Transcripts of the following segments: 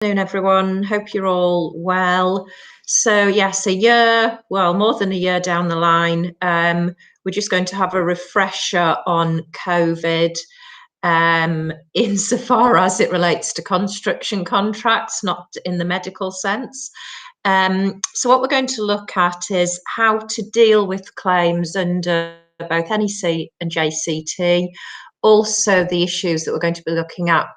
Afternoon, everyone. Hope you're all well. So yes, a year, well, more than a year down the line, we're just going to have a refresher on COVID, insofar as it relates to construction contracts, not in the medical sense. So what we're going to look at is how to deal with claims under both NEC and JCT. Also, the issues that we're going to be looking at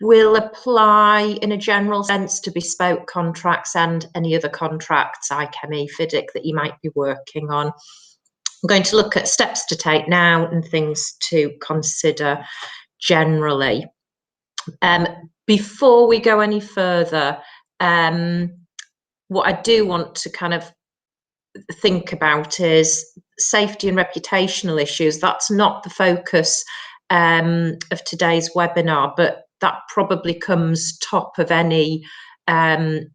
will apply in a general sense to bespoke contracts and any other contracts, IChemE, FIDIC, that you might be working on. I'm going to look at steps to take now and things to consider generally. Before we go any further, what I do want to kind of think about is safety and reputational issues. That's not the focus of today's webinar, but that probably comes top of any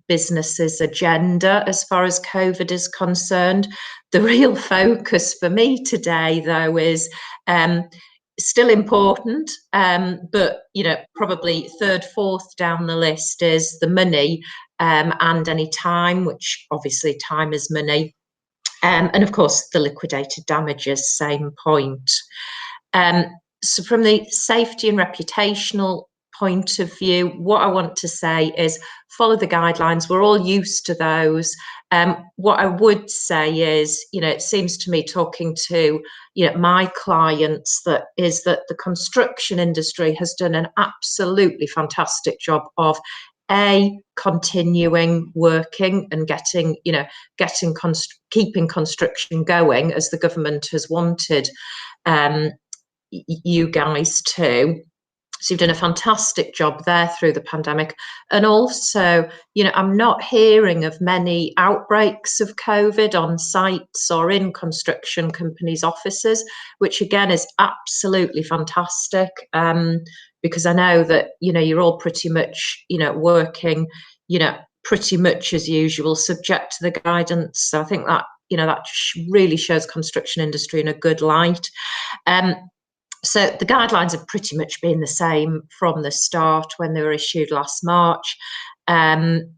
business's agenda as far as COVID is concerned. The real focus for me today, though, is still important, but probably third, fourth down the list is the money and any time, which obviously time is money, and of course the liquidated damages, same point. So from the safety and reputational point of view, what I want to say is follow the guidelines. We're all used to those. What I would say is, it seems to me, talking to my clients, that the construction industry has done an absolutely fantastic job of continuing working and keeping construction going as the government has wanted you guys to. So you've done a fantastic job there through the pandemic. And also, I'm not hearing of many outbreaks of COVID on sites or in construction companies' offices, which again is absolutely fantastic, because I know that, you're all pretty much, working, pretty much as usual, subject to the guidance. So I think that, that really shows construction industry in a good light. So the guidelines have pretty much been the same from the start when they were issued last March. And,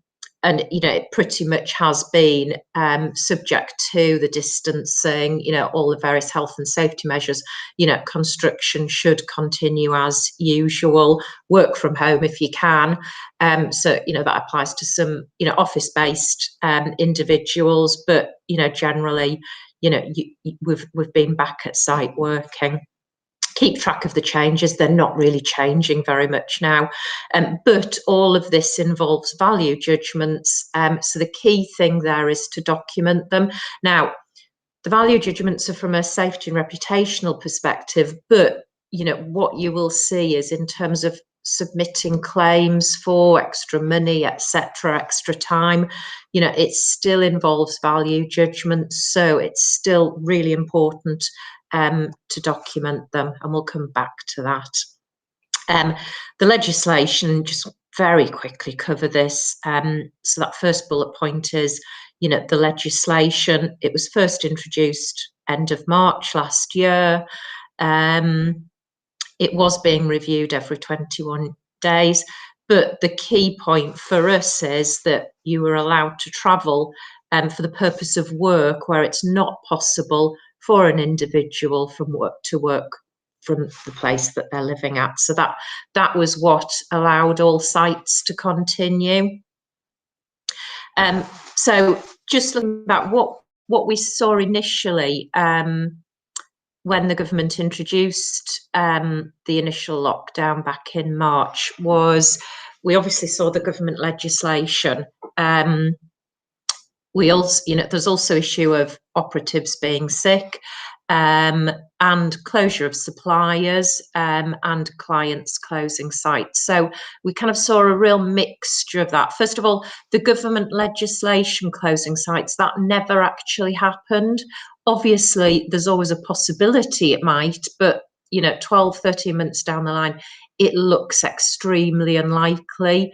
it pretty much has been subject to the distancing, all the various health and safety measures. Construction should continue as usual, work from home if you can. So, that applies to some, office-based individuals, but, generally, we've been back at site working. Keep track of the changes. They're not really changing very much now, but all of this involves value judgments. So the key thing there is to document them. Now, the value judgments are from a safety and reputational perspective, but what you will see is in terms of submitting claims for extra money, etc., extra time, it still involves value judgments. So it's still really important to document them, and we'll come back to that. The legislation, just very quickly cover this. So that first bullet point is, the legislation, it was first introduced end of March last year. It was being reviewed every 21 days, but the key point for us is that you were allowed to travel for the purpose of work where it's not possible for an individual from work from the place that they're living at. So that was what allowed all sites to continue. So just looking at what we saw initially when the government introduced the initial lockdown back in March, was we obviously saw the government legislation. We also, there's also issue of operatives being sick, and closure of suppliers, and clients closing sites. So we kind of saw a real mixture of that. First of all, the government legislation closing sites, that never actually happened. Obviously, there's always a possibility it might, but 12, 13 months down the line, it looks extremely unlikely.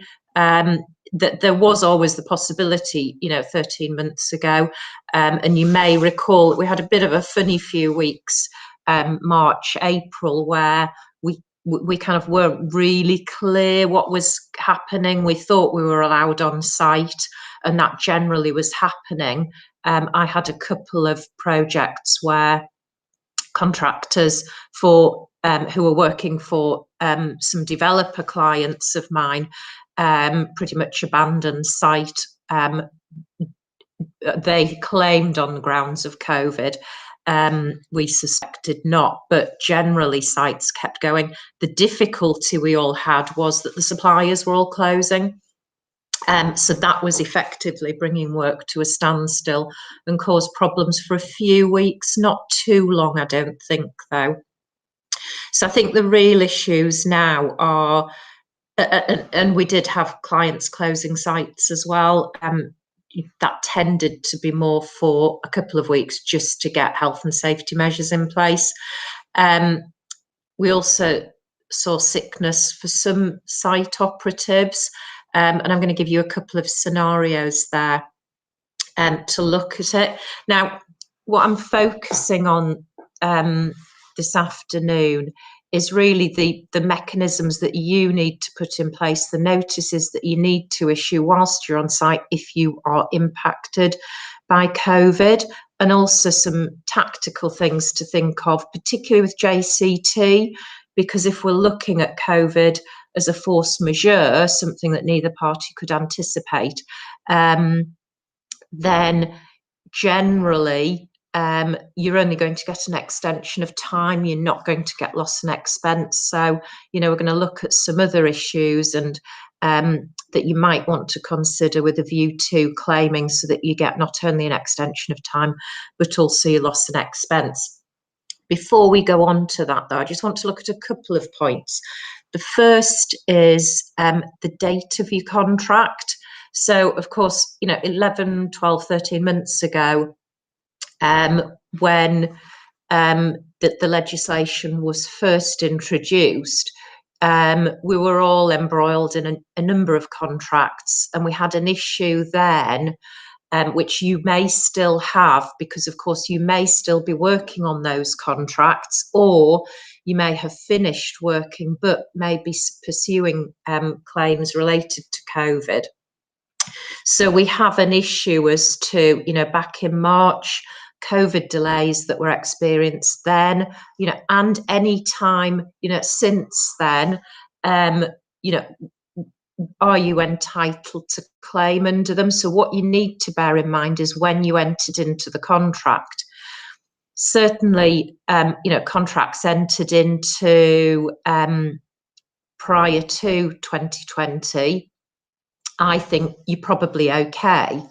That there was always the possibility, 13 months ago. And you may recall we had a bit of a funny few weeks, March, April, where we kind of weren't really clear what was happening. We thought we were allowed on site, and that generally was happening. I had a couple of projects where contractors for who were working for some developer clients of mine pretty much abandoned site. They claimed on the grounds of COVID. We suspected not, but generally sites kept going. The difficulty we all had was that the suppliers were all closing. So that was effectively bringing work to a standstill and caused problems for a few weeks, not too long, I don't think, though. So I think the real issues now are, and we did have clients closing sites as well. That tended to be more for a couple of weeks just to get health and safety measures in place. We also saw sickness for some site operatives, and I'm going to give you a couple of scenarios there to look at it. Now, what I'm focusing on this afternoon is really the mechanisms that you need to put in place, the notices that you need to issue whilst you're on site if you are impacted by COVID, and also some tactical things to think of, particularly with JCT, because if we're looking at COVID as a force majeure, something that neither party could anticipate, then generally you're only going to get an extension of time. You're not going to get loss and expense. So, we're going to look at some other issues and that you might want to consider with a view to claiming, so that you get not only an extension of time, but also your loss and expense. Before we go on to that, though, I just want to look at a couple of points. The first is the date of your contract. So, of course, 11, 12, 13 months ago, when the legislation was first introduced, we were all embroiled in a number of contracts, and we had an issue then, which you may still have, because of course you may still be working on those contracts, or you may have finished working but may be pursuing claims related to COVID. So we have an issue as to, back in March, COVID delays that were experienced then, and any time, since then, are you entitled to claim under them? So what you need to bear in mind is when you entered into the contract. Certainly, contracts entered into prior to 2020, I think you're probably okay.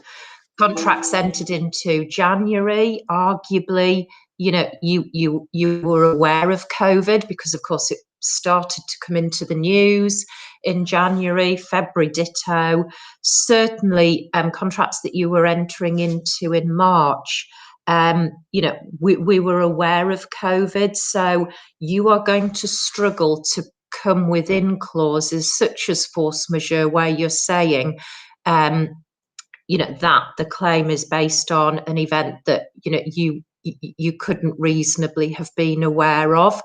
Contracts entered into January, arguably, you were aware of COVID, because of course it started to come into the news in January, February ditto. Certainly contracts that you were entering into in March, we were aware of COVID, so you are going to struggle to come within clauses such as force majeure, where you're saying that the claim is based on an event that you couldn't reasonably have been aware of,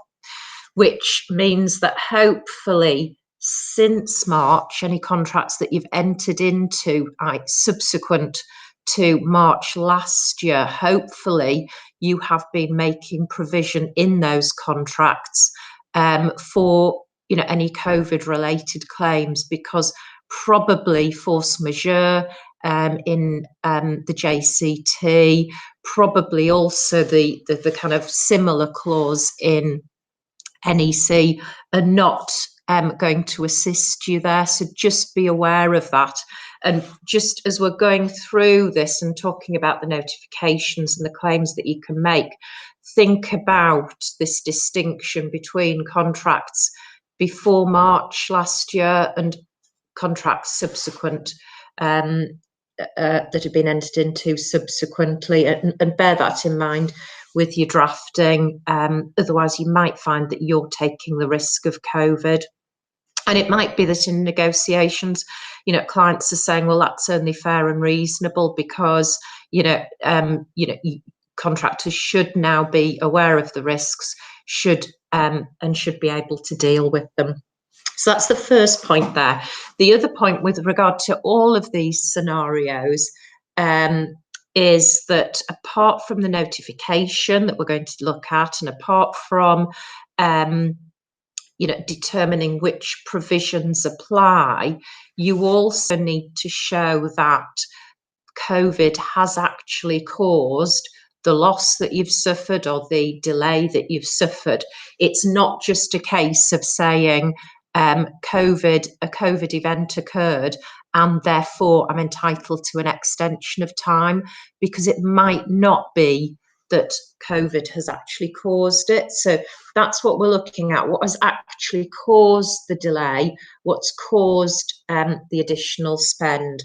which means that hopefully since March, any contracts that you've entered into subsequent to March last year, hopefully you have been making provision in those contracts for any COVID related claims, because probably force majeure in the JCT, probably also the kind of similar clause in NEC are not going to assist you there. So just be aware of that. And just as we're going through this and talking about the notifications and the claims that you can make, think about this distinction between contracts before March last year and contracts subsequent that have been entered into subsequently, and bear that in mind with your drafting. Otherwise, you might find that you're taking the risk of COVID. And it might be that in negotiations, clients are saying, well, that's only fair and reasonable because, contractors should now be aware of the risks, should and should be able to deal with them. So that's the first point there. The other point with regard to all of these scenarios is that apart from the notification that we're going to look at, and apart from determining which provisions apply, you also need to show that COVID has actually caused the loss that you've suffered or the delay that you've suffered. It's not just a case of saying a COVID event occurred and therefore I'm entitled to an extension of time, because it might not be that COVID has actually caused it. So that's what we're looking at. What has actually caused the delay? What's caused the additional spend?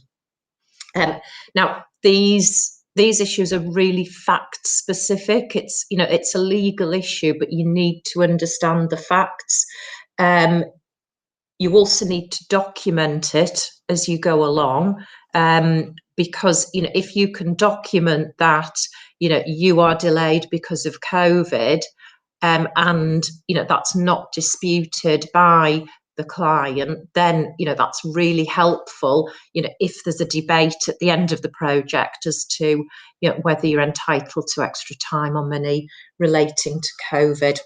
Now, these issues are really fact specific. It's a legal issue, but you need to understand the facts. You also need to document it as you go along, because if you can document that you are delayed because of COVID, and that's not disputed by the client, then that's really helpful if there's a debate at the end of the project as to whether you're entitled to extra time or money relating to COVID.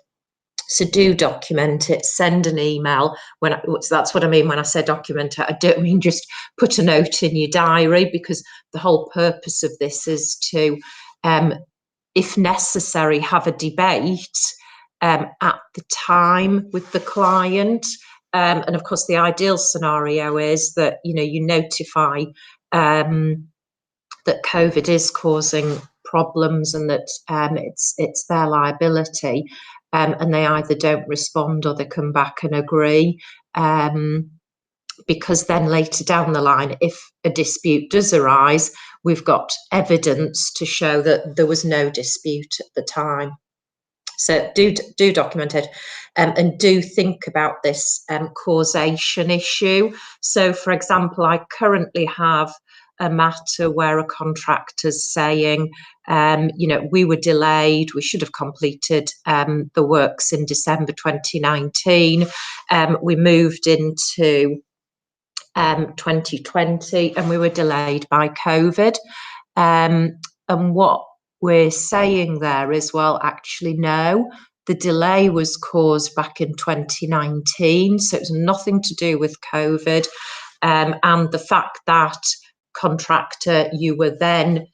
So do document it, send an email. That's what I mean when I say document it. I don't mean just put a note in your diary, because the whole purpose of this is to, if necessary, have a debate at the time with the client. And of course, the ideal scenario is that you notify that COVID is causing problems and that it's their liability, and they either don't respond or they come back and agree, because then later down the line, if a dispute does arise, we've got evidence to show that there was no dispute at the time. So do document it, and do think about this causation issue. So, for example, I currently have a matter where a contractor's saying, we were delayed, we should have completed the works in December 2019. We moved into 2020 and we were delayed by COVID. And what we're saying there is, well, actually, no, the delay was caused back in 2019. So it was nothing to do with COVID. And the fact that contractor, you were then,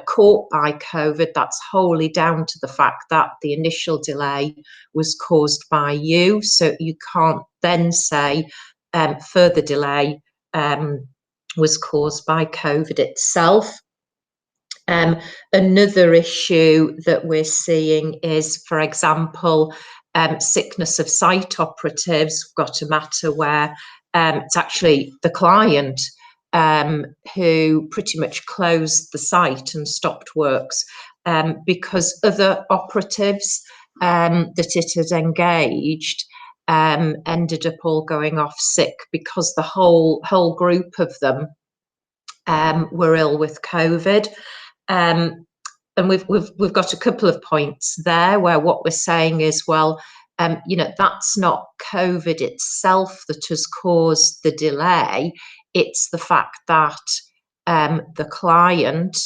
caught by COVID, that's wholly down to the fact that the initial delay was caused by you. So you can't then say further delay was caused by COVID itself. Another issue that we're seeing is, for example, sickness of site operatives. We've got a matter where it's actually the client who pretty much closed the site and stopped works because other operatives that it had engaged ended up all going off sick, because the whole group of them were ill with COVID. And we've got a couple of points there where what we're saying is, well, that's not COVID itself that has caused the delay. It's the fact that the client,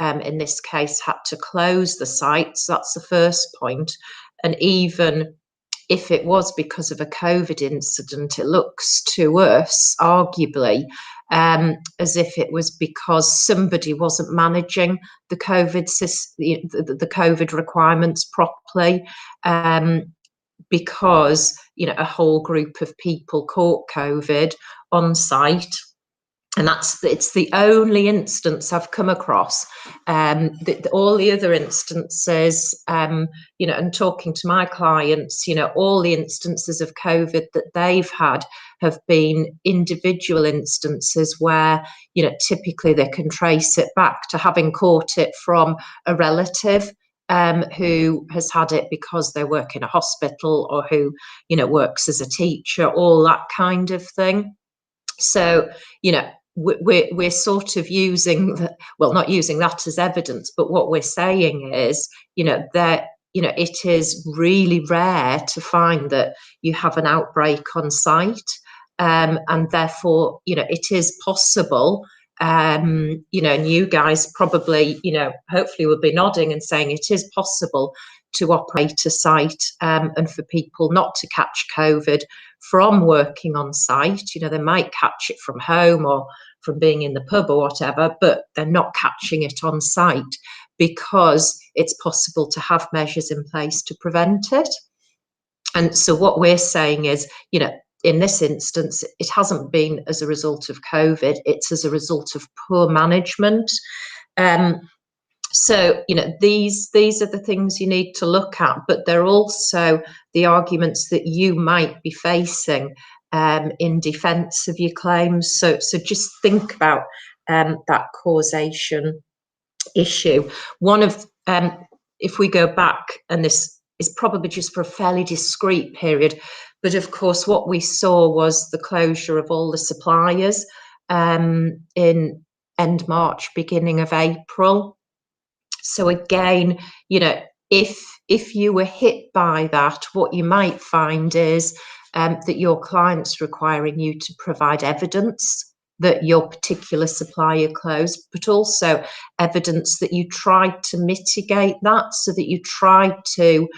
in this case, had to close the site. So that's the first point. And even if it was because of a COVID incident, it looks to us, arguably, as if it was because somebody wasn't managing the COVID requirements properly, because a whole group of people caught COVID on site. And it's the only instance I've come across. All the other instances, and talking to my clients, all the instances of COVID that they've had have been individual instances where, typically they can trace it back to having caught it from a relative who has had it because they work in a hospital, or who, works as a teacher, all that kind of thing. So, we're sort of using not using that as evidence, but what we're saying is, that it is really rare to find that you have an outbreak on site. And therefore, it is possible, and you guys probably, hopefully will be nodding and saying it is possible to operate a site, and for people not to catch COVID from working on site. They might catch it from home or from being in the pub or whatever, but they're not catching it on site because it's possible to have measures in place to prevent it. And so what we're saying is, in this instance, it hasn't been as a result of COVID, it's as a result of poor management. So, these are the things you need to look at, but they're also the arguments that you might be facing in defence of your claims. So just think about that causation issue. One of, if we go back, and this is probably just for a fairly discrete period, but of course what we saw was the closure of all the suppliers in end March, beginning of April. So again, if you were hit by that, what you might find is that your client's requiring you to provide evidence that your particular supplier closed, but also evidence that you tried to mitigate that, so that you tried to,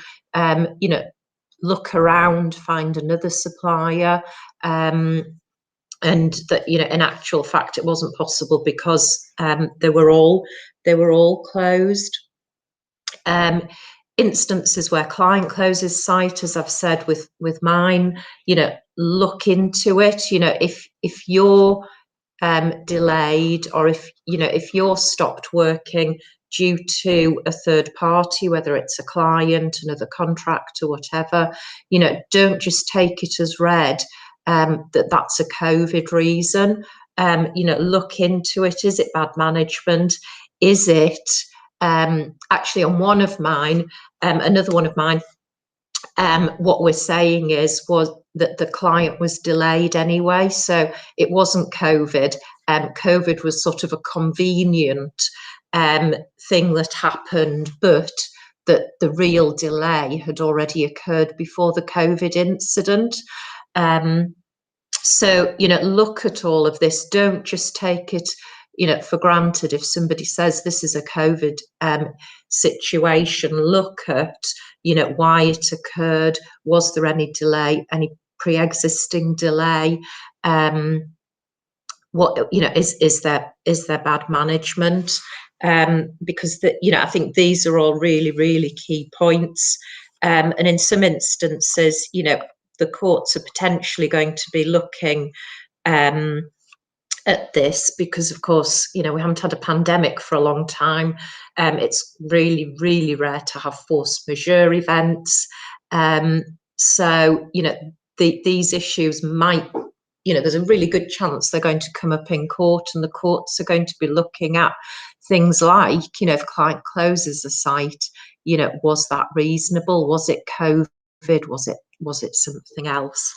look around, find another supplier, and that, in actual fact, it wasn't possible because they were all closed. Instances where client closes site, as I've said with mine, look into it. If you're delayed, or if you're stopped working due to a third party, whether it's a client, another contractor, whatever, don't just take it as read that that's a COVID reason. Look into it. Is it bad management? Is it actually, on one of mine, another one of mine, what we're saying was that the client was delayed anyway, so it wasn't COVID. COVID was sort of a convenient thing that happened, but that the real delay had already occurred before the COVID incident. So, look at all of this. Don't just take it, for granted. If somebody says this is a COVID situation, look at, why it occurred. Was there any delay, any pre-existing delay? What, is there bad management? Because I think these are all really, really key points. And in some instances, the courts are potentially going to be looking at this because, of course, we haven't had a pandemic for a long time. It's really, really rare to have force majeure events. So, these issues might, there's a really good chance they're going to come up in court, and the courts are going to be looking at things like, if client closes a site, was that reasonable? Was it COVID? Was it something else?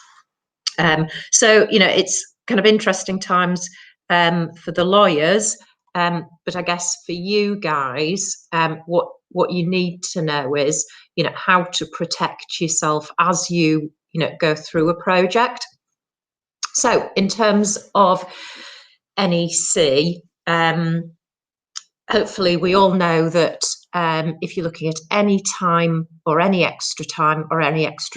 So, it's kind of interesting times for the lawyers, but I guess for you guys, what you need to know is, how to protect yourself as you, go through a project. So in terms of NEC, hopefully we all know that if you're looking at any time or any extra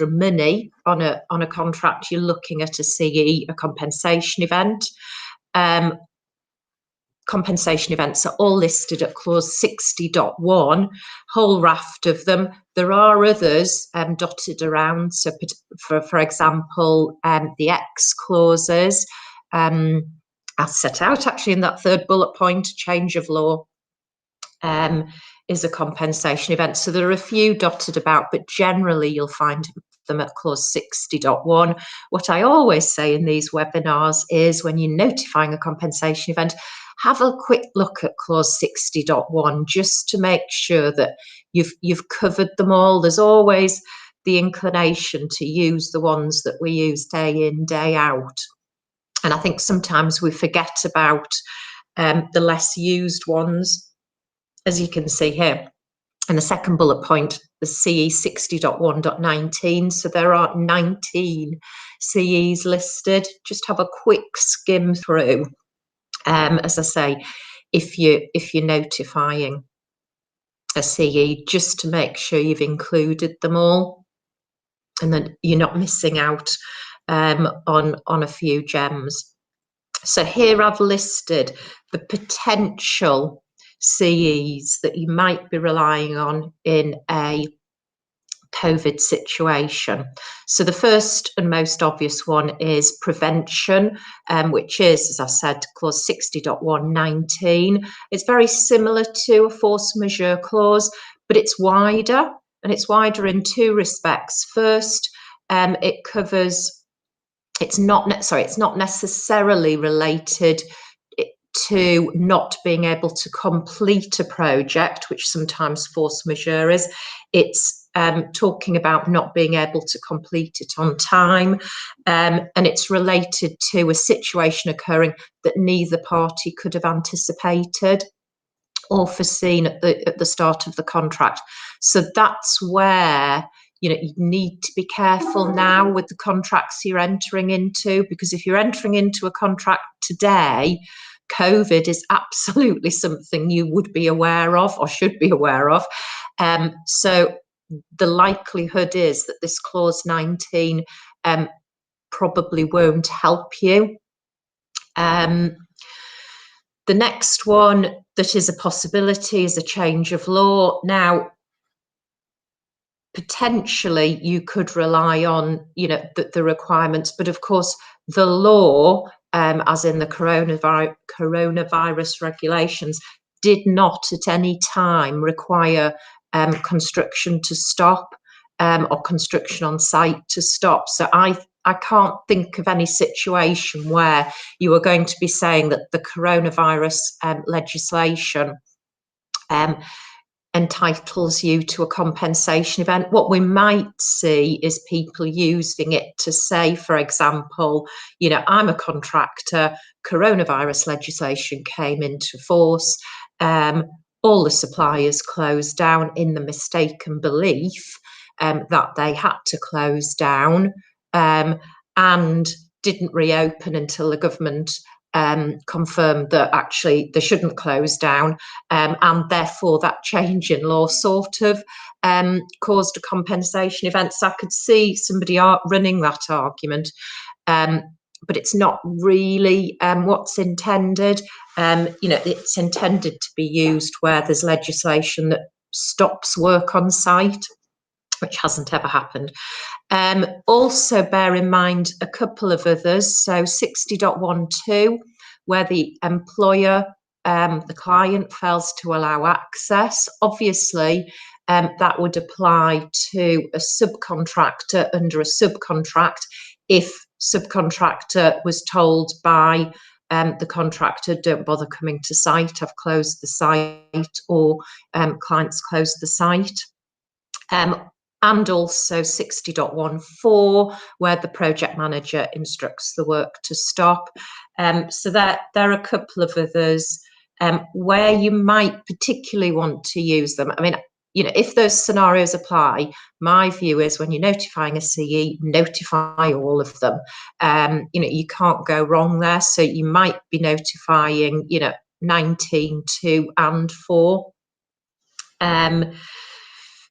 money on a contract, you're looking at a CE, a compensation event. Compensation events are all listed at clause 60.1, whole raft of them. There are others dotted around. So for example, the X clauses, as set out actually in that third bullet point, change of law is a compensation event. So there are a few dotted about, but generally you'll find them at clause 60.1. What I always say in these webinars is, when you're notifying a compensation event, have a quick look at clause 60.1 just to make sure that you've covered them all. There's always the inclination to use the ones that we use day in, day out. And I think sometimes we forget about the less used ones, as you can see here. And the second bullet point, the CE 60.1.19. So there are 19 CEs listed. Just have a quick skim through. As I say, if you're notifying a CE, just to make sure you've included them all, and then you're not missing out on a few gems. So here I've listed the potential CEs that you might be relying on in a COVID situation. So the first and most obvious one is prevention, which is, as I said, clause 60.119. It's very similar to a force majeure clause, but it's wider, and it's wider in two respects. First, it covers, it's not necessarily related to not being able to complete a project, which sometimes force majeure is. It's talking about not being able to complete it on time, and it's related to a situation occurring that neither party could have anticipated or foreseen at the start of the contract. So that's where you need to be careful now with the contracts you're entering into, because if you're entering into a contract today, COVID is absolutely something you would be aware of or should be aware of. So the likelihood is that this clause 19 probably won't help you. The next one that is a possibility is a change of law. Now, potentially you could rely on, the requirements, but of course the law, as in the coronavirus regulations, did not at any time require construction to stop or construction on site to stop. So I can't think of any situation where you are going to be saying that the coronavirus legislation entitles you to a compensation event. What we might see is people using it to say, for example, I'm a contractor, coronavirus legislation came into force, all the suppliers closed down in the mistaken belief that they had to close down, and didn't reopen until the government confirmed that actually they shouldn't close down, and therefore that change in law sort of caused a compensation event. So I could see somebody running that argument, but it's not really what's intended. It's intended to be used where there's legislation that stops work on site, which hasn't ever happened. Also bear in mind a couple of others. So 60.12, where the employer, the client fails to allow access. Obviously, that would apply to a subcontractor under a subcontract if subcontractor was told by the contractor, don't bother coming to site, I've closed the site, or clients closed the site. And also 60.14, where the project manager instructs the work to stop. So there are a couple of others where you might particularly want to use them. I mean, if those scenarios apply, my view is when you're notifying a CE, notify all of them. You can't go wrong there. So you might be notifying, 19, 2 and 4.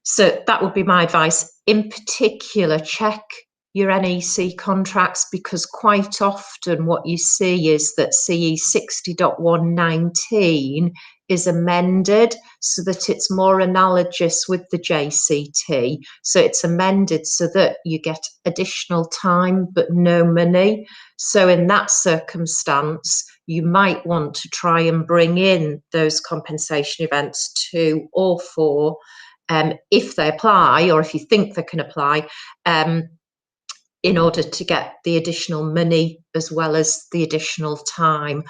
So that would be my advice. In particular, check your NEC contracts, because quite often what you see is that CE 60.119 is amended so that it's more analogous with the JCT. So it's amended so that you get additional time but no money. So in that circumstance, you might want to try and bring in those compensation events 2 or 4, if they apply, or if you think they can apply, in order to get the additional money as well as the additional time.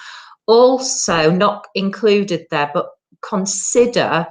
Also, not included there, but consider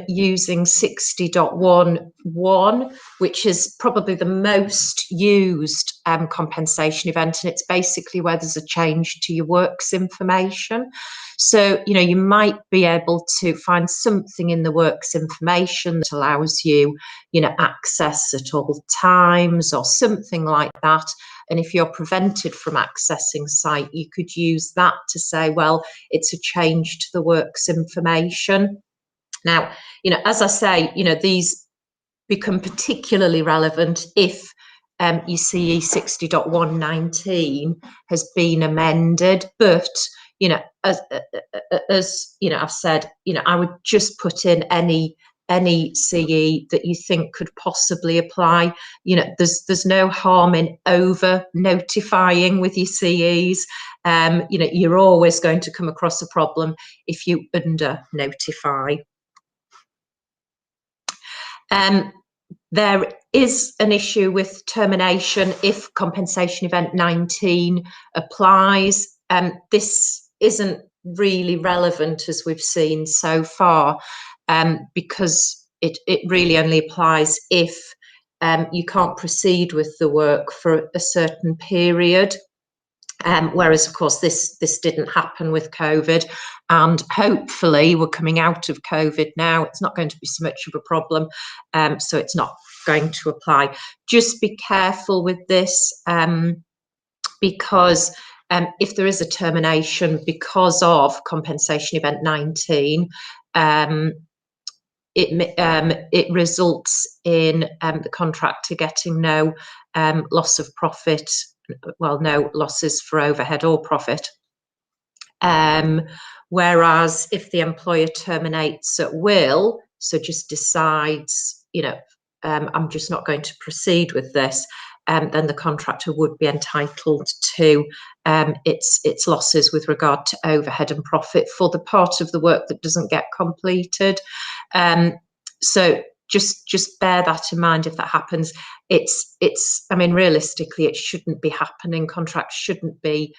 using 60.11, which is probably the most used compensation event, and it's basically where there's a change to your works information. So, you know, you might be able to find something in the works information that allows you, you know, access at all times or something like that. And if you're prevented from accessing site, you could use that to say, well, it's a change to the works information. Now, you know, as I say, you know, these become particularly relevant if your CE 60.119 has been amended. But, you know, as you know, I've said, you know, I would just put in any CE that you think could possibly apply. You know, there's no harm in over notifying with your CEs. You know, you're always going to come across a problem if you under notify. There is an issue with termination if compensation event 19 applies. This isn't really relevant, as we've seen so far, because it really only applies if you can't proceed with the work for a certain period. Whereas, of course, this didn't happen with COVID, and hopefully we're coming out of COVID now. It's not going to be so much of a problem, so it's not going to apply. Just be careful with this, because if there is a termination because of compensation event 19, it results in the contractor getting no loss of profit. Well, no losses for overhead or profit. Whereas if the employer terminates at will, so just decides, you know, I'm just not going to proceed with this, then the contractor would be entitled to its losses with regard to overhead and profit for the part of the work that doesn't get completed. So just bear that in mind if that happens. I mean, realistically, it shouldn't be happening. Contracts shouldn't be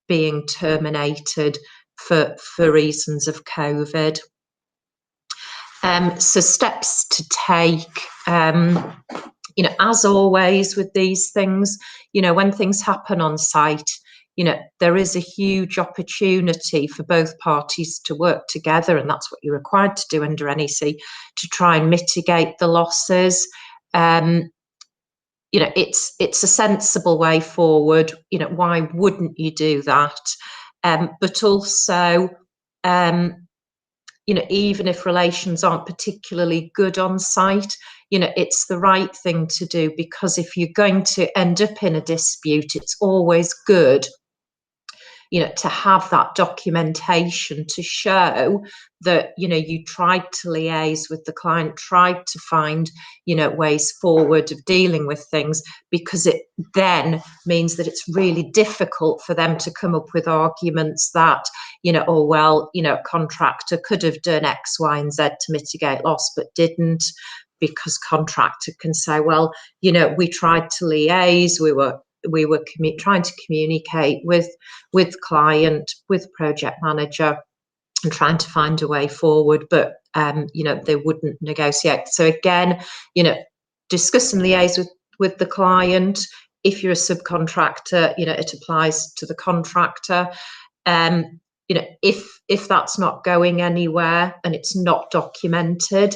being terminated for reasons of COVID. So steps to take, you know, as always with these things, you know, when things happen on site, you know, there is a huge opportunity for both parties to work together, and that's what you're required to do under NEC, to try and mitigate the losses. You know, it's a sensible way forward. You know, why wouldn't you do that? But also, you know, even if relations aren't particularly good on site, you know, it's the right thing to do, because if you're going to end up in a dispute, it's always good, you know, to have that documentation to show that, you know, you tried to liaise with the client, tried to find, you know, ways forward of dealing with things, because it then means that it's really difficult for them to come up with arguments that, you know, oh, well, you know, a contractor could have done X, Y, and Z to mitigate loss, but didn't, because contractor can say, well, you know, we tried to liaise, we were trying to communicate with client, with project manager, and trying to find a way forward, but you know, they wouldn't negotiate. So again, you know, discuss and liaise with the client. If you're a subcontractor, you know, it applies to the contractor. You know, if that's not going anywhere and it's not documented,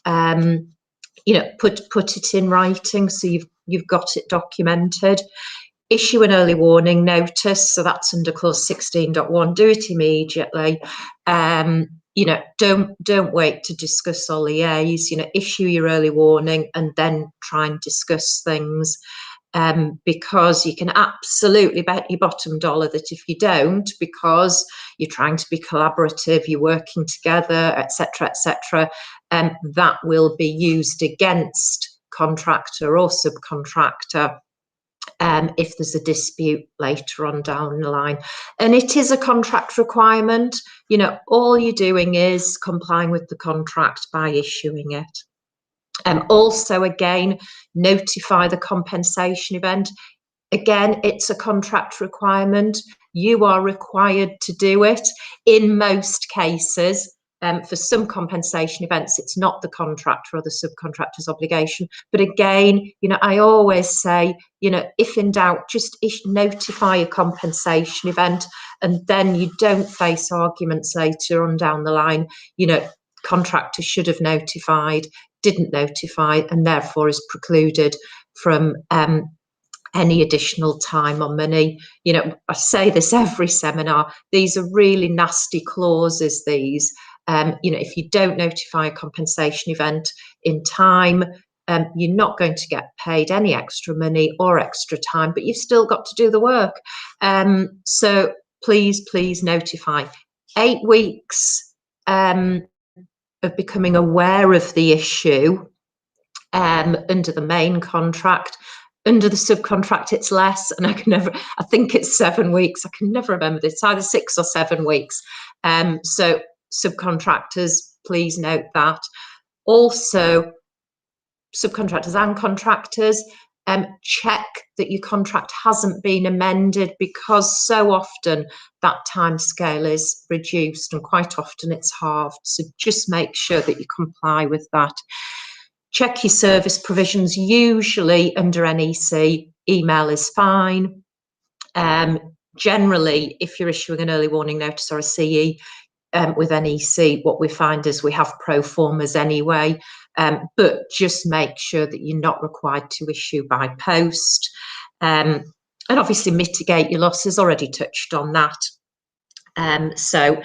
you know, put it in writing so you've got it documented. Issue an early warning notice, so that's under clause 16.1. Do it immediately. You know, don't wait to discuss or liaise. You know, issue your early warning and then try and discuss things, because you can absolutely bet your bottom dollar that if you don't, because you're trying to be collaborative, you're working together, etc., etc., that will be used against contractor or subcontractor if there's a dispute later on down the line. And it is a contract requirement. You know, all you're doing is complying with the contract by issuing it. Also, again, notify the compensation event. Again, it's a contract requirement. You are required to do it in most cases. For some compensation events, it's not the contractor or the subcontractor's obligation. But again, I always say, if in doubt, just notify a compensation event, and then you don't face arguments later on down the line. Contractor should have notified, didn't notify, and therefore is precluded from any additional time or money. I say this every seminar, these are really nasty clauses, these. If you don't notify a compensation event in time, you're not going to get paid any extra money or extra time, but you've still got to do the work. So please notify. 8 weeks of becoming aware of the issue under the main contract. Under the subcontract, it's less, and I think it's 7 weeks. I can never remember this. It's either 6 or 7 weeks. So subcontractors, please note that. Also, subcontractors and contractors, check that your contract hasn't been amended, because so often that time scale is reduced and quite often it's halved. So just make sure that you comply with that. Check your service provisions. Usually under NEC, email is fine. Generally, if you're issuing an early warning notice or a CE with NEC, what we find is we have pro formas anyway, but just make sure that you're not required to issue by post. And obviously mitigate your losses, already touched on that. So,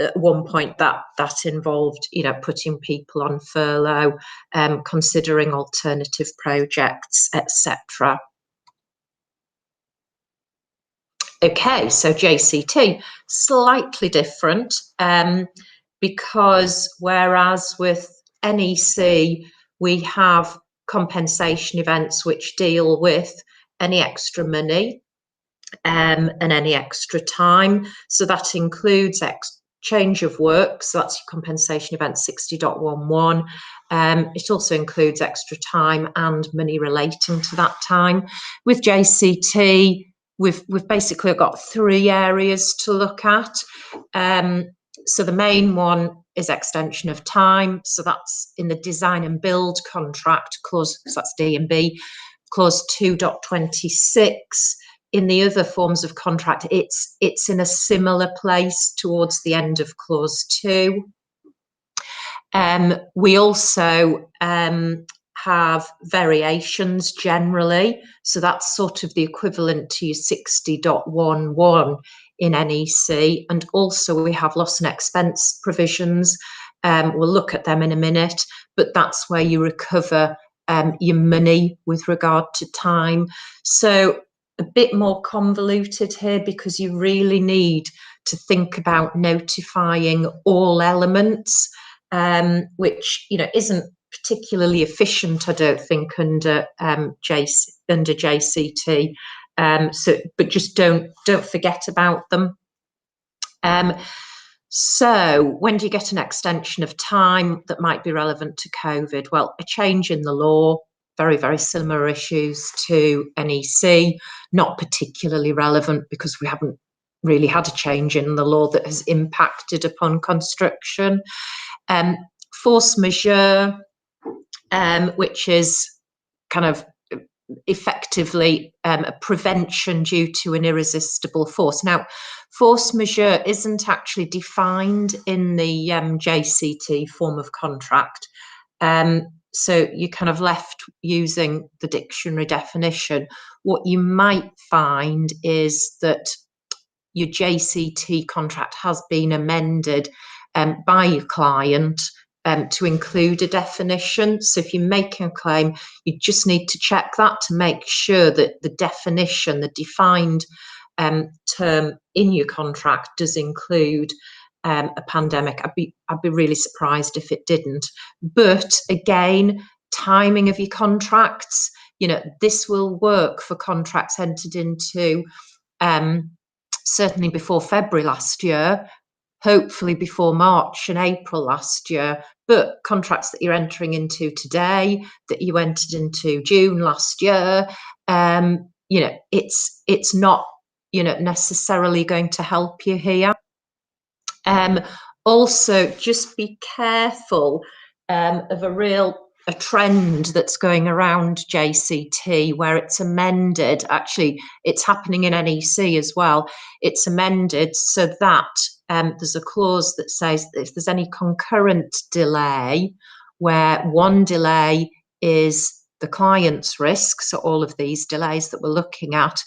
at one point that involved, putting people on furlough, considering alternative projects, etc. Okay, so JCT, slightly different, because whereas with NEC we have compensation events which deal with any extra money and any extra time. So that includes change of work, so that's your compensation event 60.11. It also includes extra time and money relating to that time. With JCT, we've basically got 3 areas to look at. So the main one is extension of time. So that's in the design and build contract clause, so that's D and B, clause 2.26. In the other forms of contract, it's in a similar place towards the end of clause 2. We also have variations generally, so that's sort of the equivalent to your 60.11 in NEC, and also we have loss and expense provisions. We'll look at them in a minute, but that's where you recover your money with regard to time. So a bit more convoluted here, because you really need to think about notifying all elements, which isn't particularly efficient, I don't think, under JCT. But just don't forget about them. So when do you get an extension of time that might be relevant to COVID? Well, a change in the law, very, very similar issues to NEC, not particularly relevant because we haven't really had a change in the law that has impacted upon construction. Force majeure, which is kind of effectively a prevention due to an irresistible force. Now, force majeure isn't actually defined in the JCT form of contract. So you're kind of left using the dictionary definition. What you might find is that your JCT contract has been amended by your client to include a definition. So if you're making a claim, you just need to check that to make sure that the definition, the defined term in your contract does include a pandemic. I'd be really surprised if it didn't. But again, timing of your contracts, this will work for contracts entered into certainly before February last year, hopefully before March and April last year, but contracts that you're entering into today, that you entered into June last year, it's not necessarily going to help you here. Also, just be careful of a trend that's going around JCT where it's amended. Actually, it's happening in NEC as well. It's amended so that there's a clause that says that if there's any concurrent delay, where one delay is the client's risk, so all of these delays that we're looking at,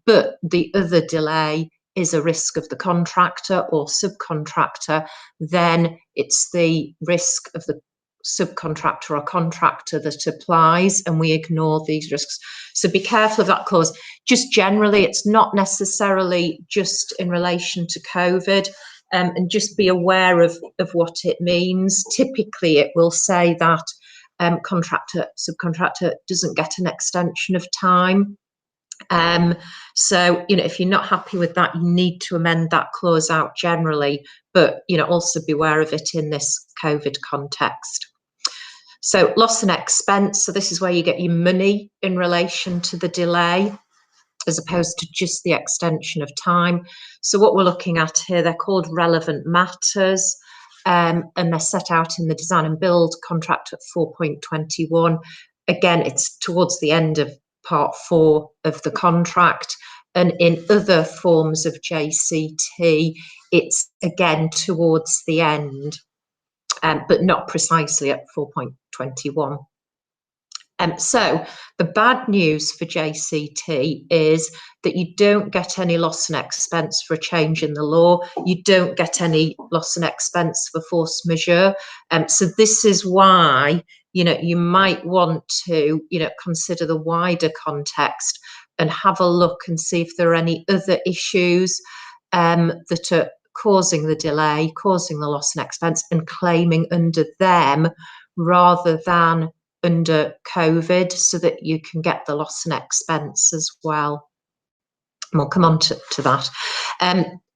but the other delay is a risk of the contractor or subcontractor, then it's the risk of the subcontractor or contractor that applies, and we ignore these risks. So be careful of that clause. Just generally, it's not necessarily just in relation to COVID, and just be aware of what it means. Typically, it will say that contractor, subcontractor doesn't get an extension of time. So, if you're not happy with that, you need to amend that clause out generally, but, also be aware of it in this COVID context. So loss and expense. So this is where you get your money in relation to the delay, as opposed to just the extension of time. So what we're looking at here, they're called relevant matters, and they're set out in the design and build contract at 4.21. Again, it's towards the end of part 4 of the contract, and in other forms of JCT, it's again towards the end, but not precisely at 4.21. So the bad news for JCT is that you don't get any loss and expense for a change in the law. You don't get any loss and expense for force majeure. So this is why, you might want to, consider the wider context and have a look and see if there are any other issues that are causing the delay, causing the loss and expense, and claiming under them rather than under COVID, so that you can get the loss and expense as well. And we'll come on to that.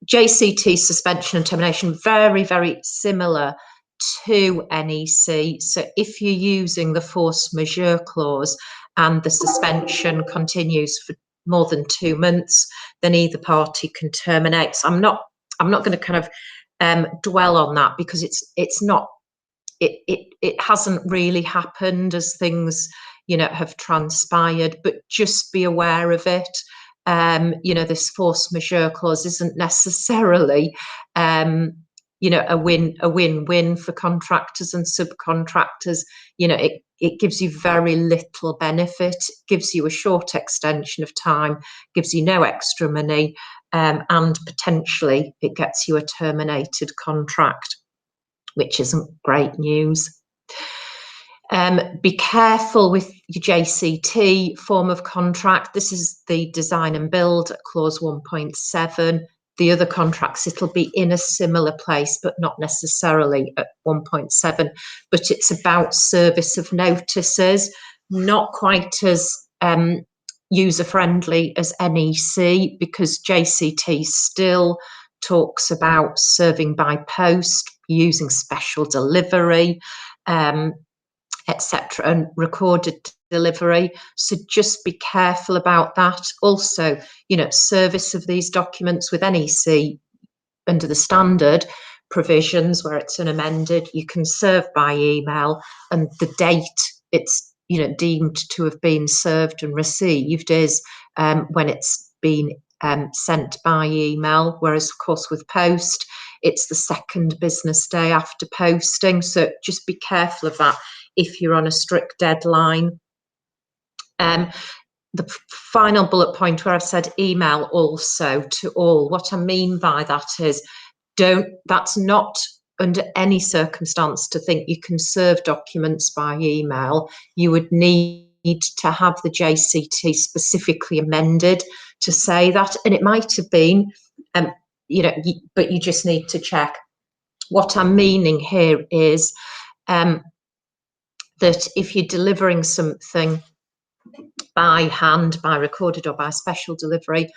JCT suspension and termination, very, very similar to NEC. So if you're using the force majeure clause and the suspension continues for more than 2 months, then either party can terminate. So I'm not going to kind of dwell on that, because it's not. It hasn't really happened as things, have transpired, but just be aware of it. This force majeure clause isn't necessarily, a win-win for contractors and subcontractors. It gives you very little benefit, gives you a short extension of time, gives you no extra money, and potentially it gets you a terminated contract, which isn't great news. Be careful with your JCT form of contract. This is the design and build at clause 1.7. The other contracts, it'll be in a similar place, but not necessarily at 1.7. But it's about service of notices, not quite as user-friendly as NEC, because JCT still talks about serving by post, using special delivery, etc., and recorded delivery. So just be careful about that. Also, service of these documents with NEC under the standard provisions where it's an amended, you can serve by email, and the date it's deemed to have been served and received is when it's been sent by email, whereas of course with post it's the second business day after posting. So just be careful of that if you're on a strict deadline. The final bullet point where I've said email also to all, what I mean by that is that's not under any circumstance to think you can serve documents by email. You would need to have the JCT specifically amended to say that, and it might have been, but you just need to check. What I'm meaning here is that if you're delivering something by hand, by recorded or by special delivery,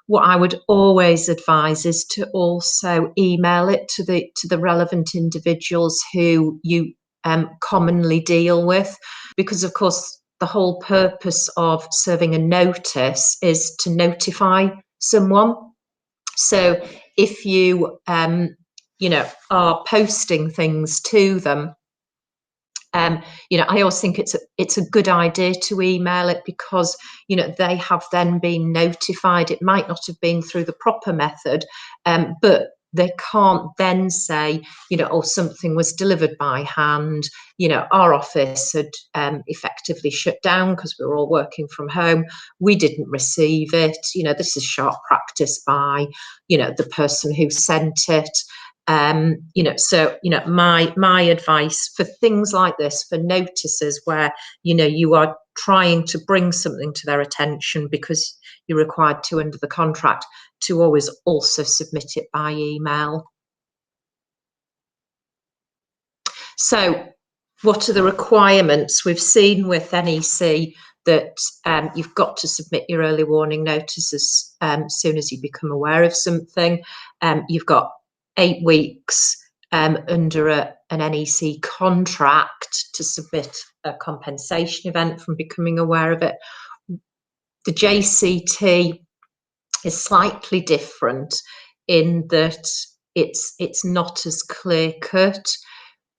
what I would always advise is to also email it to the relevant individuals who you commonly deal with, because of course the whole purpose of serving a notice is to notify someone. So if you are posting things to them. I always think it's a good idea to email it, because they have then been notified. It might not have been through the proper method, but they can't then say, oh, something was delivered by hand. Our office had effectively shut down because we were all working from home. We didn't receive it. This is sharp practice by, the person who sent it. So my advice for things like this, for notices where you are trying to bring something to their attention because you're required to under the contract, to always also submit it by email. So what are the requirements? We've seen with NEC that you've got to submit your early warning notices as soon as you become aware of something. You've got 8 weeks under an NEC contract to submit a compensation event from becoming aware of it. The JCT is slightly different in that it's not as clear cut.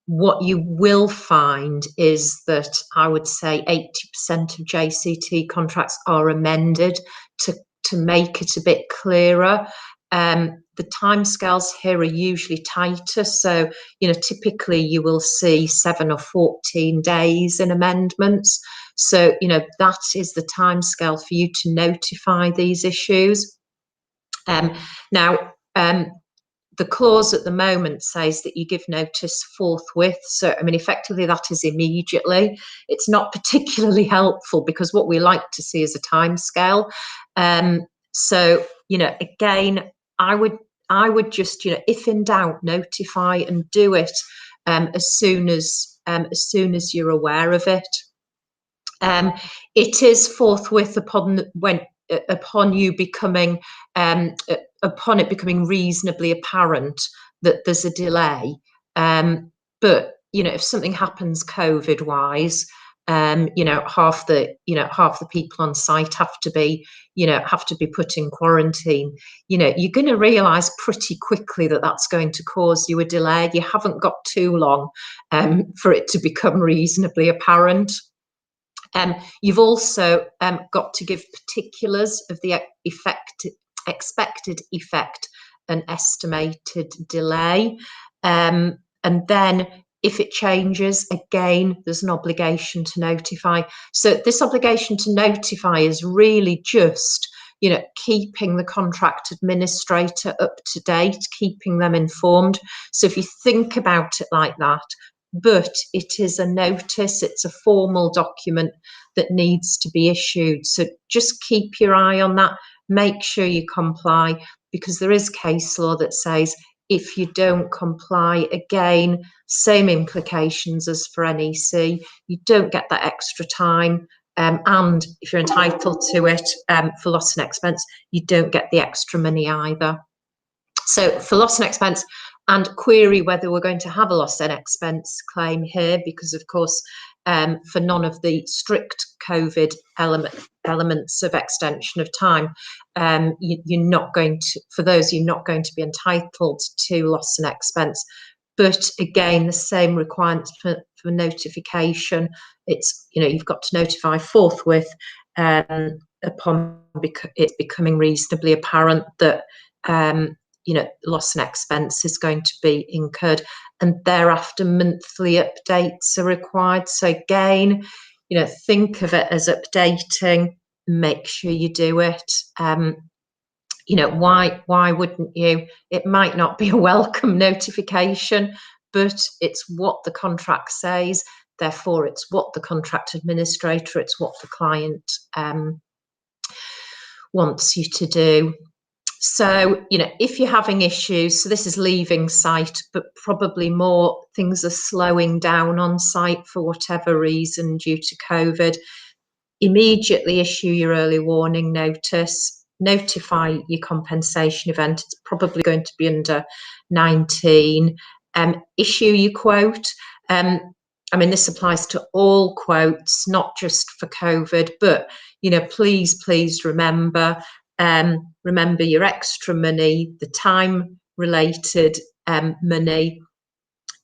What you will find is that I would say 80% of JCT contracts are amended to make it a bit clearer. The timescales here are usually tighter, so typically you will see 7 or 14 days in amendments. So that is the timescale for you to notify these issues. Now, the clause at the moment says that you give notice forthwith. So, effectively that is immediately. It's not particularly helpful, because what we like to see is a timescale. So, again, I would just, if in doubt, notify and do it as soon as you're aware of it. It is forthwith upon you becoming upon it becoming reasonably apparent that there's a delay. But if something happens COVID wise, half the people on site have to be put in quarantine. You're going to realize pretty quickly that that's going to cause you a delay. You haven't got too long for it to become reasonably apparent. You've also got to give particulars of the expected effect and estimated delay. And then if it changes, again, there's an obligation to notify. So this obligation to notify is really just, keeping the contract administrator up to date, keeping them informed. So if you think about it like that, but it is a notice, it's a formal document that needs to be issued. So just keep your eye on that, make sure you comply, because there is case law that says if you don't comply, again, same implications as for NEC, you don't get that extra time. And if you're entitled to it for loss and expense, you don't get the extra money either. So for loss and expense, and query whether we're going to have a loss and expense claim here, because of course for none of the strict COVID elements of extension of time, you're not going to, for those, you're not going to be entitled to loss and expense. But again, the same requirements for notification. It's, you've got to notify forthwith upon it becoming reasonably apparent that loss and expense is going to be incurred, and thereafter monthly updates are required. So again, think of it as updating, make sure you do it. Why wouldn't you? It might not be a welcome notification, but it's what the contract says, therefore it's what the contract administrator, it's what the client wants you to do. So, if you're having issues, so this is leaving site, but probably more things are slowing down on site for whatever reason due to COVID, immediately issue your early warning notice, notify your compensation event. It's probably going to be under 19. Issue your quote. This applies to all quotes, not just for COVID, but, please remember your extra money, the time related money.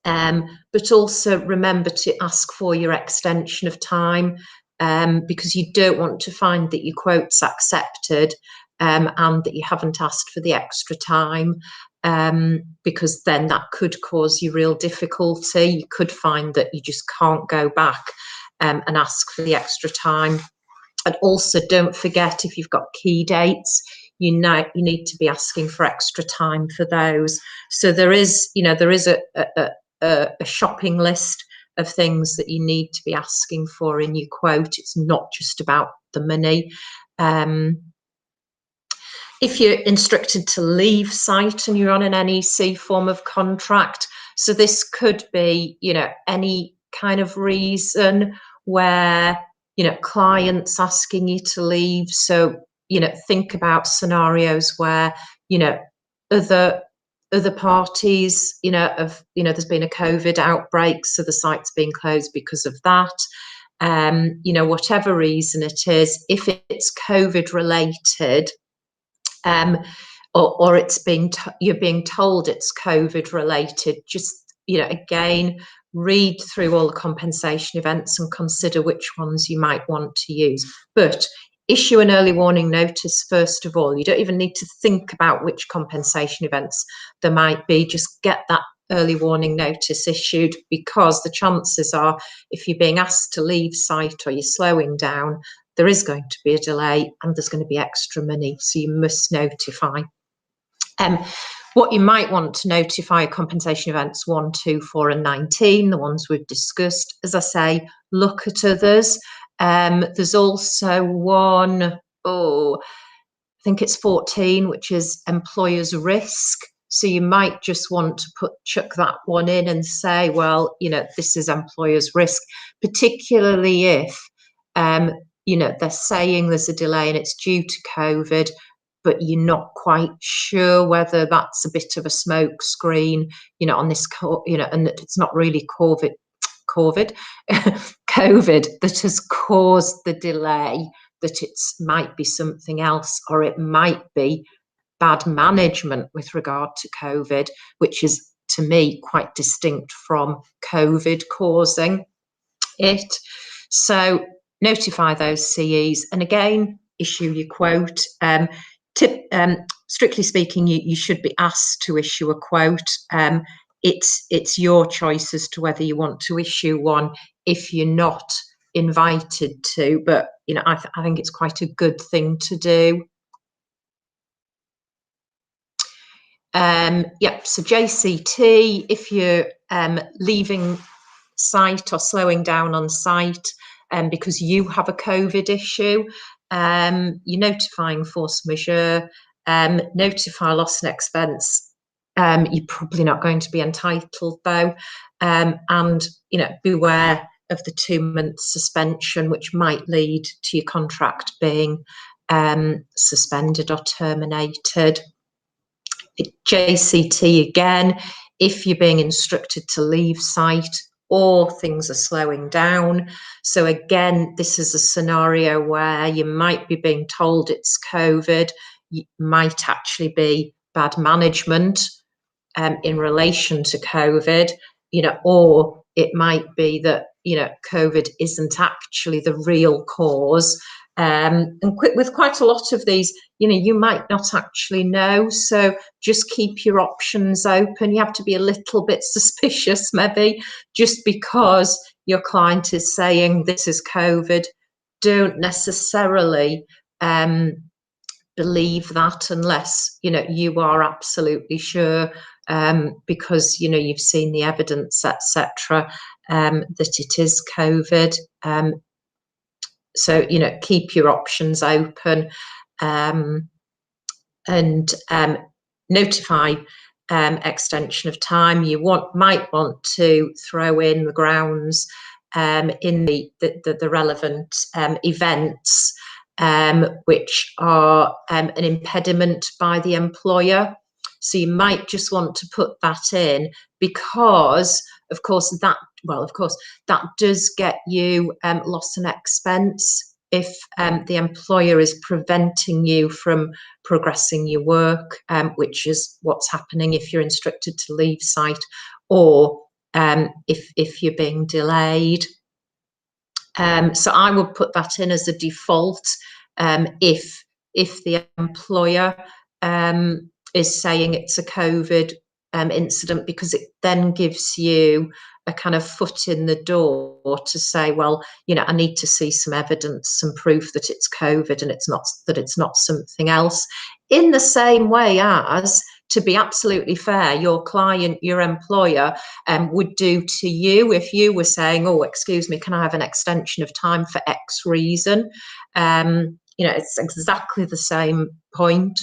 But also remember to ask for your extension of time, because you don't want to find that your quote's accepted and that you haven't asked for the extra time, because then that could cause you real difficulty. You could find that you just can't go back and ask for the extra time. And also don't forget, if you've got key dates, you need to be asking for extra time for those. So there is a shopping list of things that you need to be asking for in your quote. It's not just about the money. If you're instructed to leave site and you're on an NEC form of contract, so this could be, any kind of reason where, clients asking you to leave. So, think about scenarios where, other parties, there's been a COVID outbreak, so the site's been closed because of that. Whatever reason it is, if it's COVID related, or it's you're being told it's COVID related, just, again, read through all the compensation events and consider which ones you might want to use. But issue an early warning notice first of all. You don't even need to think about which compensation events there might be. Just get that early warning notice issued, because the chances are, if you're being asked to leave site or you're slowing down, there is going to be a delay and there's going to be extra money, so you must notify. What you might want to notify are compensation events 1, 2, 4 and 19, the ones we've discussed. As I say, look at others. There's also one, I think it's 14, which is employer's risk. So you might just want to chuck that one in and say, well, this is employer's risk, particularly if they're saying there's a delay and it's due to COVID, but you're not quite sure whether that's a bit of a smoke screen, on this, and it's not really COVID that has caused the delay, that it might be something else, or it might be bad management with regard to COVID, which is, to me, quite distinct from COVID causing it. So notify those CEs, and again, issue your quote. Strictly speaking, you should be asked to issue a quote. It's your choice as to whether you want to issue one if you're not invited to, but I think it's quite a good thing to do. So JCT, if you're leaving site or slowing down on site because you have a COVID issue, you're notifying force majeure, notify loss and expense. You're probably not going to be entitled though, and beware of the 2-month suspension, which might lead to your contract being suspended or terminated. JCT again, if you're being instructed to leave site or things are slowing down. So again, this is a scenario where you might be being told it's COVID, it might actually be bad management in relation to COVID, or it might be that, COVID isn't actually the real cause. And with quite a lot of these, you might not actually know. So just keep your options open. You have to be a little bit suspicious, maybe, just because your client is saying this is COVID. Don't necessarily believe that unless, you are absolutely sure, because, you've seen the evidence, etc., that it is COVID. So, keep your options open, and notify extension of time. You might want to throw in the grounds in the relevant events, which are an impediment by the employer. So you might just want to put that in because, of course, that does get you loss and expense the employer is preventing you from progressing your work, which is what's happening if you're instructed to leave site, or if you're being delayed. So I would put that in as a default if the employer is saying it's a COVID incident, because it then gives you a kind of foot in the door to say, well, I need to see some evidence, some proof that it's COVID and it's not something else. In the same way as, to be absolutely fair, your client, your employer would do to you if you were saying, oh, excuse me, can I have an extension of time for X reason? It's exactly the same point.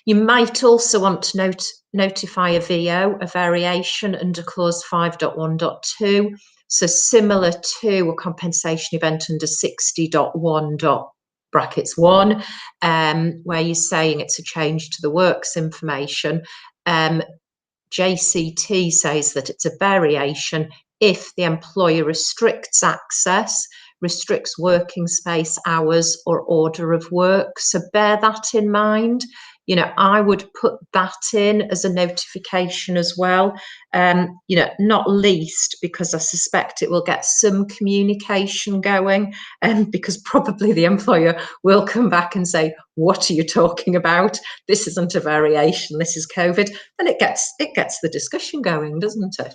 You might also want to notify a VO, a variation under clause 5.1.2. So similar to a compensation event under 60.1.1, where you're saying it's a change to the works information. JCT says that it's a variation if the employer restricts access, restricts working space, hours, or order of work. So bear that in mind. I would put that in as a notification as well, not least because I suspect it will get some communication going, because probably the employer will come back and say, what are you talking about? This isn't a variation, this is COVID. And it gets the discussion going, doesn't it?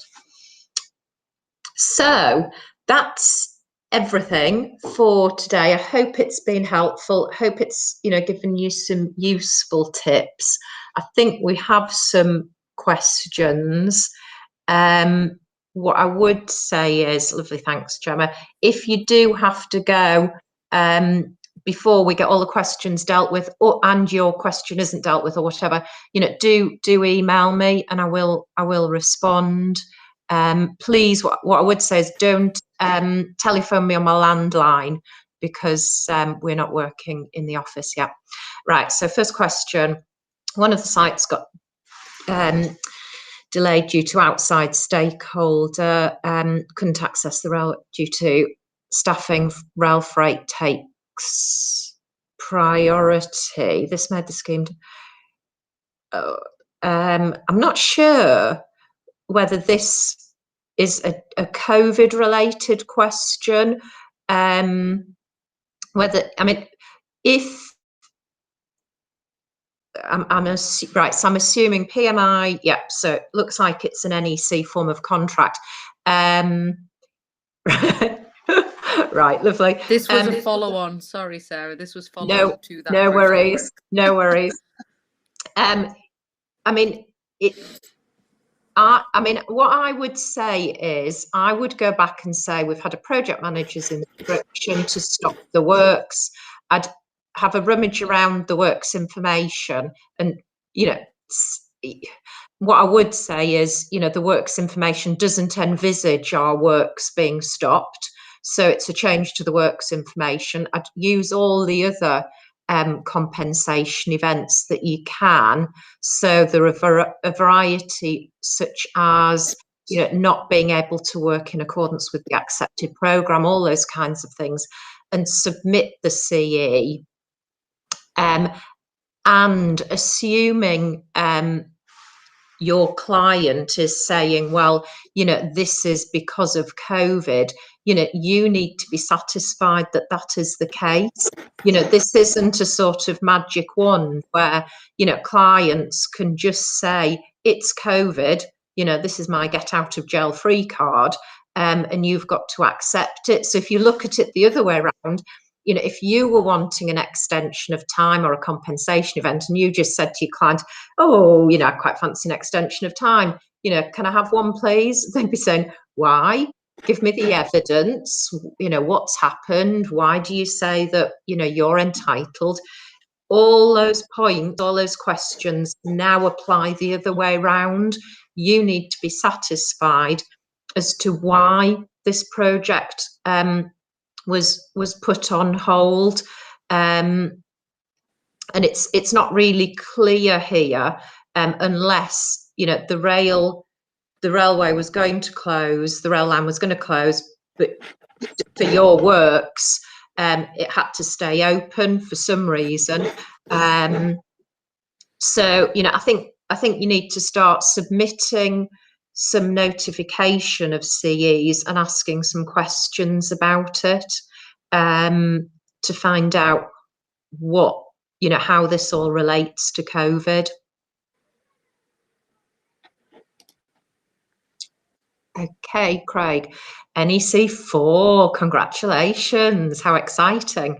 So that's everything for today. I hope it's been helpful. I hope it's given you some useful tips. I think we have some questions. What I would say is, lovely, thanks, Gemma. If you do have to go before we get all the questions dealt with, and your question isn't dealt with or whatever, do email me and I will respond. Please, what I would say is don't telephone me on my landline, because we're not working in the office yet. Right, so first question. One of the sites got delayed due to outside stakeholder, couldn't access the rail due to staffing. Rail freight takes priority. This made the scheme. I'm not sure whether this is a COVID related question. Right, so I'm assuming PMI, yep, so it looks like it's an NEC form of contract. Right, lovely. This was a follow-on. Sorry, Sarah, this was follow-on to that. No worries, no worries. What I would say is, I would go back and say, we've had a project manager's instruction to stop the works. I'd have a rummage around the works information, and what I would say is, the works information doesn't envisage our works being stopped, so it's a change to the works information. I'd use all the other compensation events that you can. So there are a variety, such as not being able to work in accordance with the accepted programme, all those kinds of things, and submit the CE. And assuming your client is saying, well, this is because of COVID, you need to be satisfied that that is the case. This isn't a sort of magic wand where, clients can just say, it's COVID, this is my get out of jail free card, and you've got to accept it. So if you look at it the other way around, if you were wanting an extension of time or a compensation event, and you just said to your client, oh, I quite fancy an extension of time, can I have one, please? They'd be saying, why? Give me the evidence, what's happened? Why do you say that, you're entitled? All those points, all those questions now apply the other way around. You need to be satisfied as to why this project was put on hold, and it's not really clear here, unless the railway was going to close, the rail line was going to close, but for your works, it had to stay open for some reason. So, you know, I think you need to start submitting some notification of CEs and asking some questions about it, to find out what, you know, how this all relates to COVID. Okay, Craig, NEC 4, congratulations, how exciting.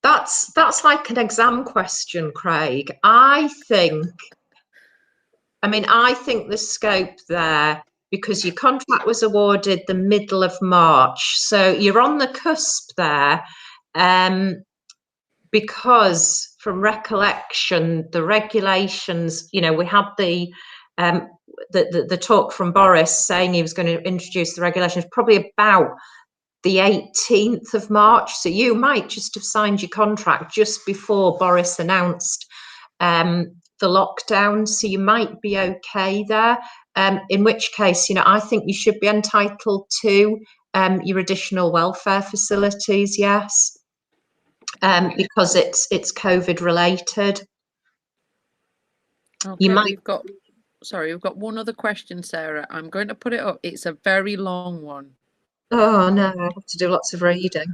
That's like an exam question, Craig. I think the scope there, because your contract was awarded the middle of March, so you're on the cusp there, because from recollection, the regulations, you know, we had the talk from Boris saying he was going to introduce the regulations probably about the 18th of March. So you might just have signed your contract just before Boris announced the lockdown. So you might be okay there. In which case, you know, I think you should be entitled to your additional welfare facilities, yes, because it's COVID related. Okay, we've got one other question, Sarah. I'm going to put it up. It's a very long one. Oh no, I have to do lots of reading.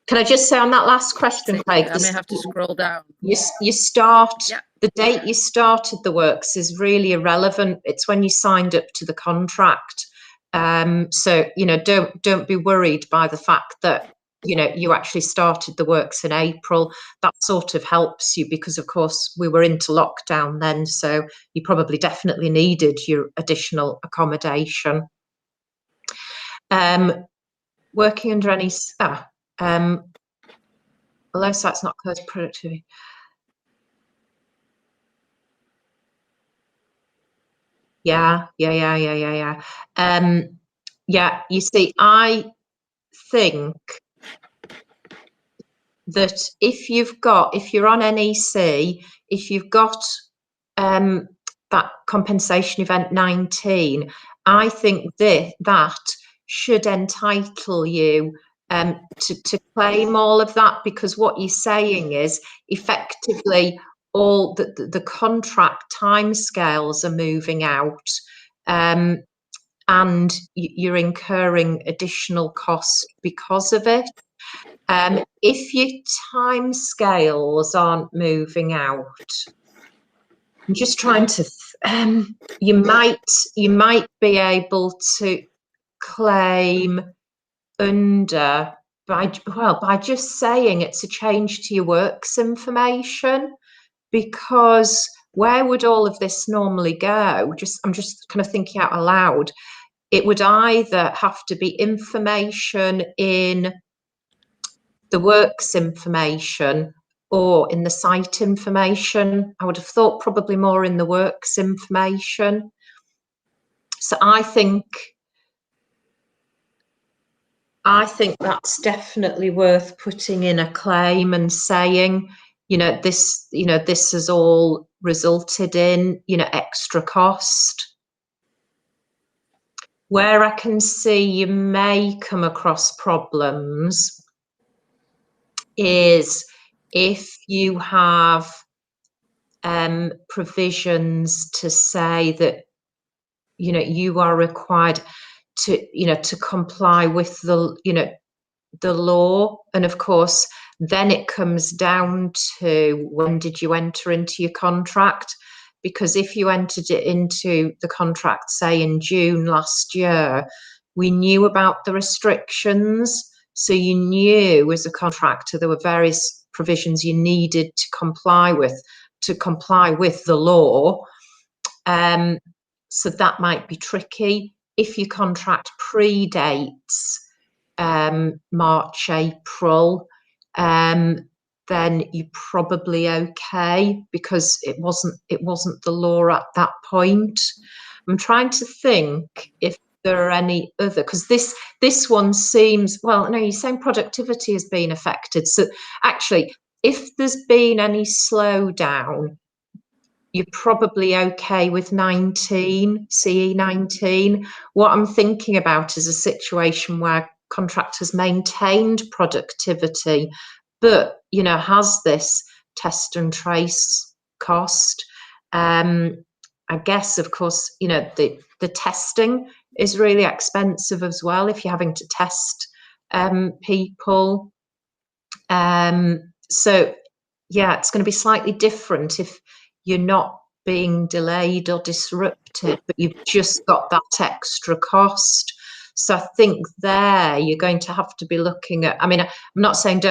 Can I just say on that last question, Craig? I may have to scroll down. You start, the date you started the works is really irrelevant. It's when you signed up to the contract. So, you know, don't be worried by the fact that, you know, you actually started the works in April. That sort of helps you because, of course, we were into lockdown then. So you probably definitely needed your additional accommodation. Working under any, although site's not closed, productivity. Yeah. Yeah, you see, I think that if you're on NEC, if you've got that compensation event 19, I think that should entitle you to claim all of that, because what you're saying is effectively all the contract timescales are moving out, and you're incurring additional costs because of it. If your timescales aren't moving out, I'm just trying to. You might be able to claim under by just saying it's a change to your works information, because where would all of this normally go? I'm just kind of thinking out aloud. It would either have to be information in the works information or in the site information. I would have thought probably more in the works information. So I think that's definitely worth putting in a claim and saying, this has all resulted in, extra cost. Where I can see you may come across problems is if you have provisions to say that, you are required to comply with the law. And of course, then it comes down to when did you enter into your contract? Because if you entered it into the contract, say in June last year, we knew about the restrictions. So you knew as a contractor there were various provisions you needed to comply with the law. So that might be tricky. If your contract predates March, April, then you're probably okay because it wasn't the law at that point. I'm trying to think if there are any other, because this one seems, well, no, you're saying productivity has been affected. So actually, if there's been any slowdown, you're probably okay with 19, CE 19. What I'm thinking about is a situation where contractors maintained productivity, but, you know, has this test and trace cost. I guess, of course, you know, the testing is really expensive as well if you're having to test people. So, yeah, it's going to be slightly different if you're not being delayed or disrupted, but you've just got that extra cost. So I think there you're going to have to be looking at, I mean, I'm not saying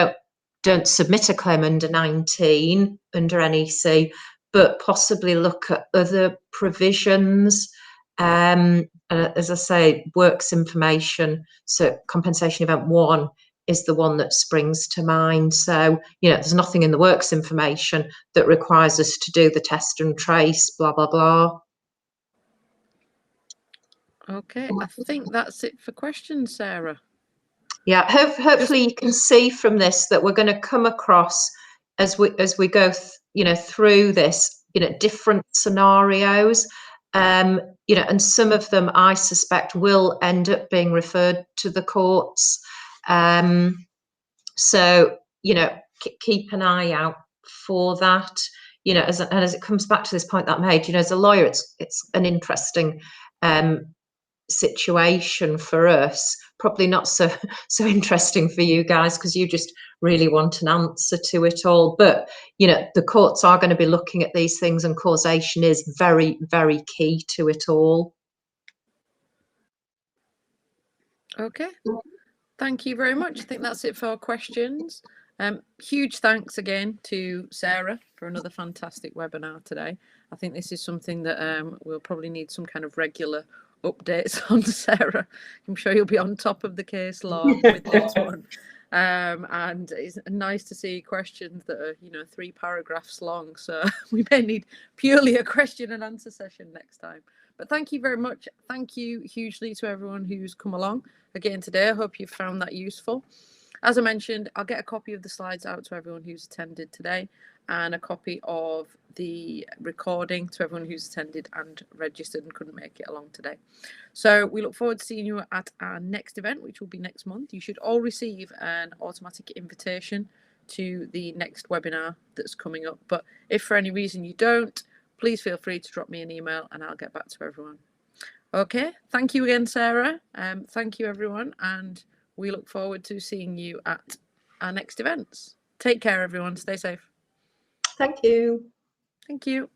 don't submit a claim under 19 under NEC, but possibly look at other provisions. As I say, works information, so compensation event 1 is the one that springs to mind. So, you know, there's nothing in the works information that requires us to do the test and trace, blah, blah, blah. Okay, I think that's it for questions, Sarah. Yeah, hopefully you can see from this that we're going to come across as we go, you know, through this, you know, different scenarios, you know, and some of them I suspect will end up being referred to the courts. So, you know, keep an eye out for that. You know, as it comes back to this point that I made, you know, as a lawyer, it's an interesting situation for us. Probably not so interesting for you guys because you just really want an answer to it all. But you know, the courts are going to be looking at these things, and causation is very, very key to it all. Okay. Thank you very much. I think that's it for our questions. Huge thanks again to Sarah for another fantastic webinar today. I think this is something that we'll probably need some kind of regular updates on, Sarah. I'm sure you'll be on top of the case law with this one. And it's nice to see questions that are, you know, 3 paragraphs long. So we may need purely a question and answer session next time. But thank you very much. Thank you hugely to everyone who's come along again today. I hope you found that useful. As I mentioned, I'll get a copy of the slides out to everyone who's attended today, and a copy of the recording to everyone who's attended and registered and couldn't make it along today. So we look forward to seeing you at our next event, which will be next month. You should all receive an automatic invitation to the next webinar that's coming up. But if for any reason you don't, please feel free to drop me an email and I'll get back to everyone. Okay, thank you again, Sarah. Thank you, everyone, and we look forward to seeing you at our next events. Take care, everyone. Stay safe. Thank you. Thank you.